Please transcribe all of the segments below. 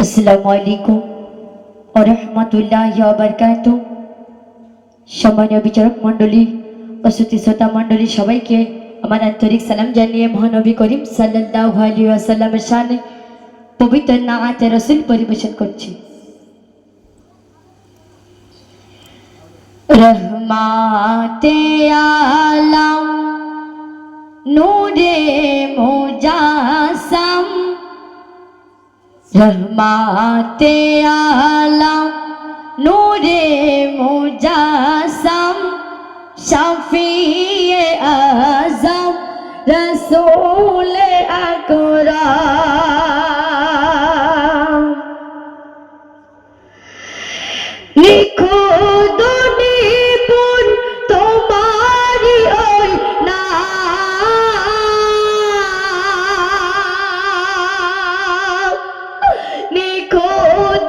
আসসালামু আলাইকুম ওয়া রাহমাতুল্লাহি ওয়া বারাকাতুহু। সম্মানীয় বিচারক মণ্ডলী ও শ্রোতা শ্রোতা মণ্ডলী সবাইকে আমার আন্তরিক সালাম জানিয়ে মহানবী করিম সাল্লাল্লাহু আলাইহি ওয়াসাল্লামের শানে পবিত্র নাআতে রাসূল পরিবেশন করছি। রহমাতে আলম নূরে মুজাসসাম, रहमाते आलम नूरे मुजासम, शफीए आज़म रसूल अकरम। लिखो दुनिपुन तुम्हारी ओई नाम, लिखो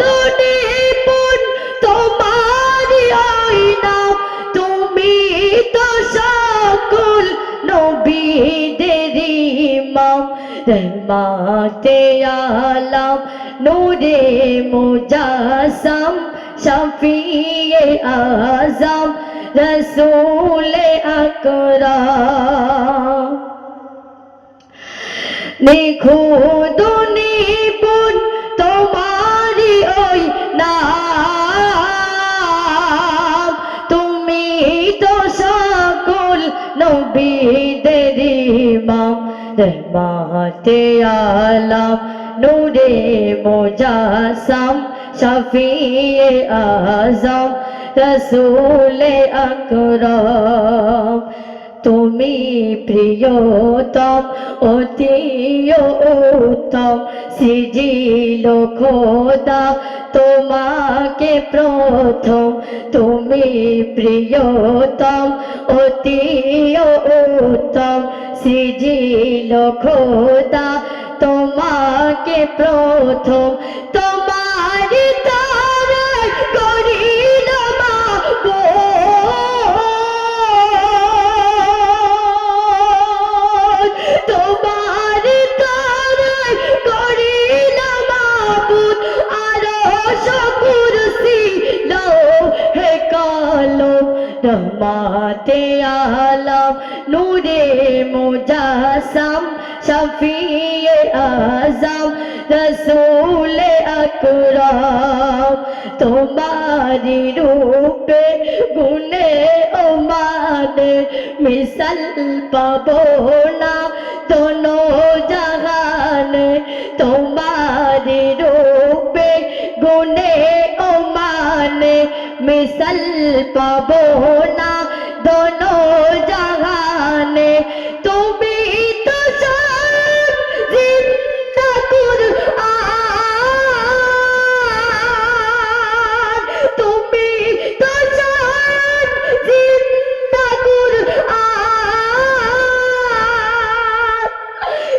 दुनिपुन तुम्हारी ओई नाम। तुमी तो सकल नबीদের ইমাম, रहमते आलम नूरे मुजासम, शफीए आज़म रसूल अकरम। निखुद निपुण तुम्हारी ओई नाम, तुमी तो सकल नबीদের ইমাম, रहमते आलम नूरे मुजासम, शफीए आज़म रसूल अकरम। तुमी प्रियतम अति उत्तम, सृजिल खोदा তোমাকে প্রথম। তুমি প্রিয়তম অতি উত্তম, সৃজিল খোদা তোমাকে প্রথম। তোমার তারায় করিল মাবুদ, তোমার তারায় করিল মাবুদ। আরশ কুরসি লৌহে কলম, रहमते आलम नूरे मुजासम, शफीए आज़म रसूल अकरम। तुम्हारी रूपे गुने उमाने मिसल पाबो ना दोनों जहाने। तुम्हारी रूपे गुने उमाने मिसल पाबो ना दोनों जहाने। तुमी तो शान जिंदा कुरआन, तुमी तो शान जिंदा कुरआन।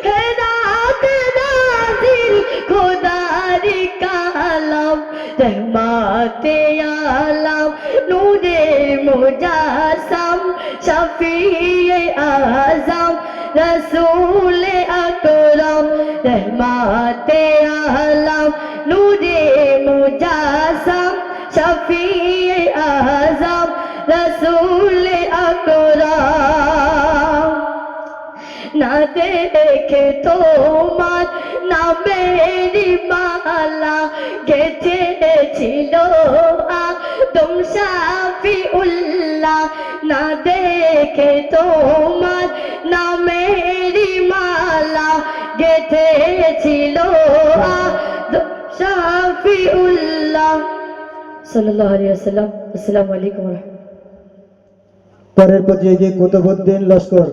है रात नाज़िल खुदारी कालम, रहमते आलम नूरे मुजासम, शफीए आज़म रसूल अकरम। रहमते आलम नूरे मुजासम, शफीए आज़म रसूल अकरम। ना देखे তোমার নামেরি মালা, গেঁথেছিল আদম শাফিউল্লাহ। না দেখে তোমার নামেরি মালা, গেঁথেছিল আদম শাফিউল্লাহ সাল্লাল্লাহু আলাইহি ওয়াসাল্লাম। আসসালামু আলাইকুম ওয়া রাহমাতুল্লাহ। পরের প্রতিযোগী কুতুবউদ্দিন লস্কর,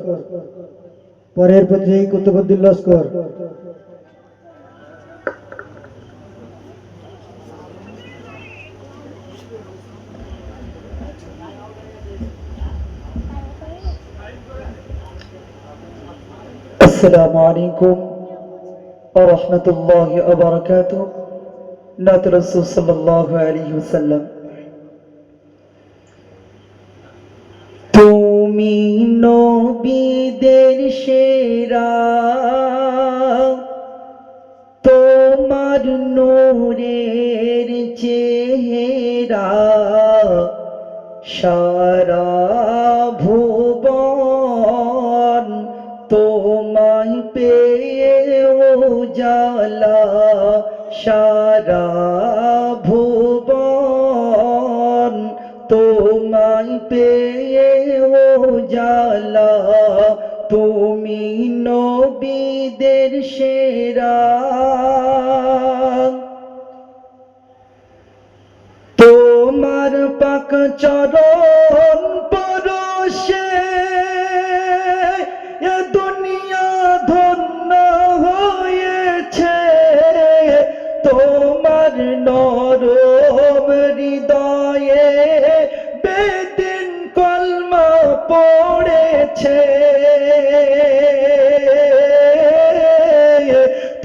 পরের প্রতিযোগী কুতুবউদ্দিন লস্কর। আসসালামু আলাইকুম ওয়া রাহমাতুল্লাহি ওয়া বারাকাতুহু। নাত রাসূল সাল্লাল্লাহু আলাইহি ওয়াসাল্লাম। তুমি নবীদের সেরা, তোমার নূরের চেহারা সারা ভুবন তোমায় পেয়ে উজালা সারা ভুবন তোমায় পেয়ে উজালা তুমি নবীদের সেরা তোমার পাক চরণ পরশে এ দুনিয়া ধন্য হয়েছে তোমার নরম হৃদয়ে বেদিন কলমা পড়েছে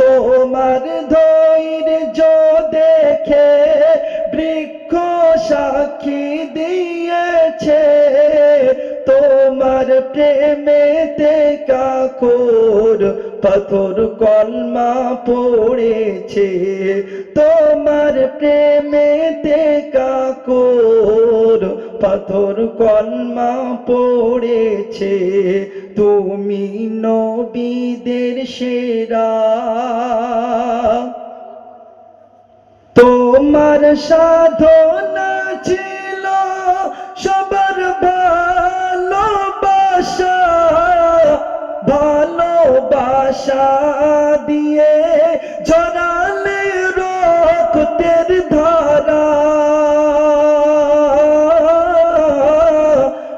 তোমার ধৈর্য দেখে বৃক্ষ সাক্ষী দিয়েছে তোমার প্রেমেতে কাকর পাথর কলমা পড়েছে তোমার প্রেমেতে কাকর পাথর কলমা পড়েছে তুমি নবীদের সেরা তোমার সাধনা ছিল সবার ভালোবাসা ভালোবাসা দিয়ে ঝরালে রক্তের ধারা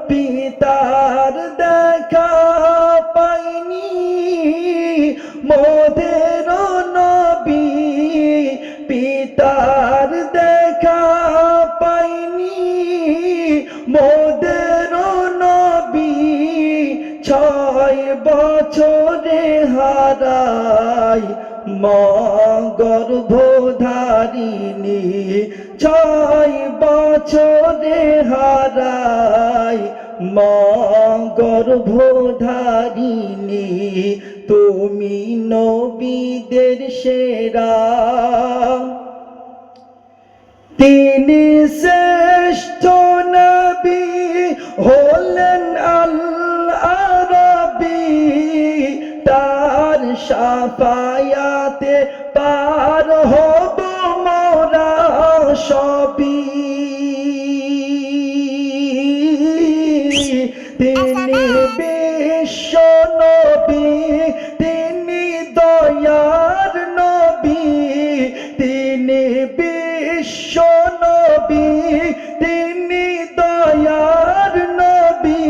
পিতার দেখা পাইনি মোদের নবী পিতার দেখা পাইনি মোদের নবী 6 বছরে হারাই মা গর্ভধারিণী 6 বছরে হারাই মা গর্ভধারিণী তুমি নবীদের সেরা তিনি শ্রেষ্ঠ নবী হলেন আল আরবী তার শাফায়াতে পার হব মোরা সবই তিনি বিশ্ব নবী তিনি দয়ার নবী তিনি বিশ্ব নবী তিনি দয়ার নবী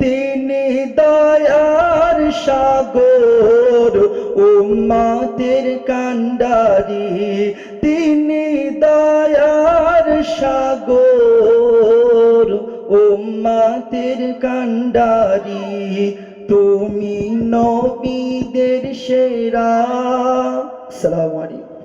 তিনি দয়ার সাগর উম্মতের কান্ডারি তিনি দয়ার সাগর উম্মতের কান্ডারি তুমি নবীদের সেরা। আসসালামু আলাইকুম।